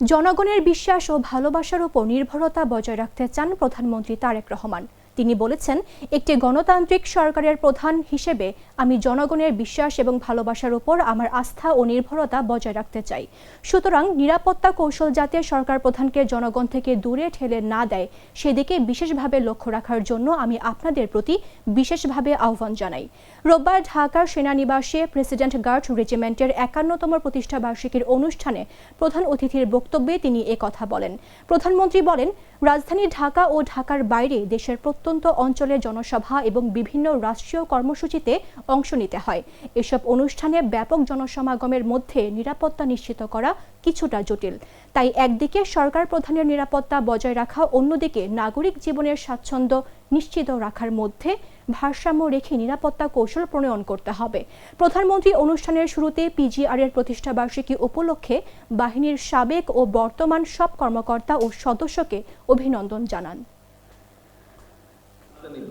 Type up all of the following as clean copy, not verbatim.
জনগণের বিশ্বাস ও ভালোবাসার উপর নির্ভরতা বজায় রাখতে চান প্রধানমন্ত্রী তারেক রহমান। তিনি বলেছেন, একটি গণতান্ত্রিক সরকারের প্রধান হিসেবে আমি জনগণের বিশ্বাস এবং ভালোবাসার উপর আমার আস্থা ও নির্ভরতা বজায় রাখতে চাই। সুতরাং নিরাপত্তা কৌশল যাতে সরকার প্রধানকে জনগণ থেকে দূরে ঠেলে না দেয়, সেদিকে বিশেষভাবে লক্ষ্য রাখার জন্য আমি আপনাদের প্রতি বিশেষভাবে আহ্বান জানাই। রোববার ঢাকার সেনানিবাসে প্রেসিডেন্ট গার্ড রেজিমেন্টের ৫১তম প্রতিষ্ঠা বার্ষিকীর অনুষ্ঠানে প্রধান অতিথির বক্তব্যে তিনি কথা বলেন। প্রধানমন্ত্রী বলেন, রাজধানী ঢাকা ও ঢাকার বাইরে দেশের প্রত্যন্ত অঞ্চলের জনসভা এবং বিভিন্ন রাষ্ট্রীয় কর্মসূচিতে অংশ নিতে হয়। এসব অনুষ্ঠানে ব্যাপক জনসমাগমের মধ্যে নিরাপত্তা নিশ্চিত করা কিছুটা জটিল। তাই একদিকে সরকার প্রধানের নিরাপত্তা বজায় রাখা, অন্যদিকে নাগরিক জীবনের স্বাচ্ছন্দ্য নিশ্চিত রাখার মধ্যে ভারসাম্য রেখে নিরাপত্তা কৌশল প্রণয়ন করতে হবে। প্রধানমন্ত্রী অনুষ্ঠানের শুরুতে পিজিআর এর প্রতিষ্ঠা বার্ষিকী উপলক্ষে বাহিনীর সাবেক ও বর্তমান সব কর্মকর্তা ও সদস্যকে অভিনন্দন জানান।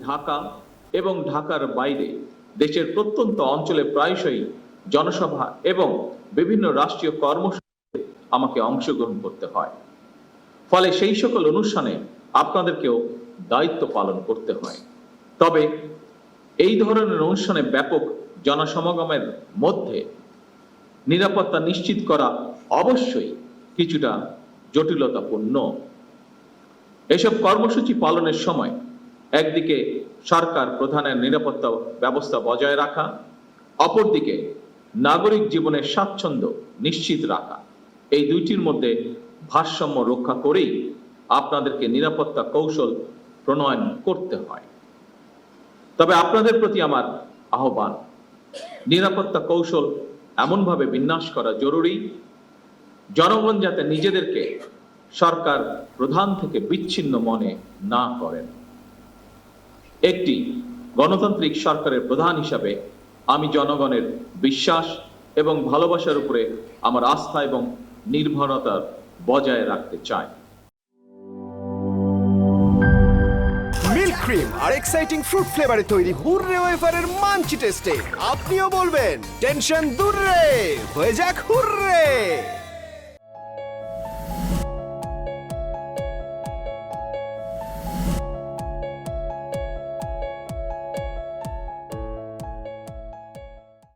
ঢাকা এবং ঢাকার বাইরে দেশের প্রত্যন্ত অঞ্চলে প্রায়শই জনসভা এবং বিভিন্ন রাষ্ট্রীয় কর্মসূচিতে আমাকে অংশগ্রহণ করতে হয়। ফলে সেই সকল অনুষ্ঠানে আপনাদেরকেও দায়িত্ব পালন করতে হয়। তবে এই ধরনের অনুষ্ঠানে ব্যাপক জনসমাগমের মধ্যে নিরাপত্তা নিশ্চিত করা অবশ্যই কিছুটা জটিলতাপূর্ণ। এসব কর্মসূচি পালনের সময় একদিকে সরকার প্রধানের নিরাপত্তা ব্যবস্থা বজায় রাখা, অপরদিকে নাগরিক জীবনের স্বাচ্ছন্দ্য নিশ্চিত রাখা, এই দুইটির মধ্যে ভারসাম্য রক্ষা করেই আপনাদেরকে নিরাপত্তা কৌশল প্রণয়ন করতে হয়। তবে আপনাদের প্রতি আমার আহ্বান, নিরাপত্তা কৌশল এমনভাবে বিন্যাস করা জরুরি, জনগণ যাতে নিজেদেরকে সরকার প্রধান থেকে বিচ্ছিন্ন মনে না করেন। একটি গণতান্ত্রিক সরকারের প্রধান হিসাবে আমি জনগণের বিশ্বাস এবং ভালোবাসার উপরে আমার আস্থা এবং নির্ভরতা বজায় রাখতে চাই। মিল্ক ক্রিম আর এক্সাইটিং ফ্রুট ফ্লেভারে তৈরি হুররে ওয়েফারের মাঞ্চি টেস্টে আপনিও বলবেন টেনশন দূর রে, হয়ে যাক হুররে।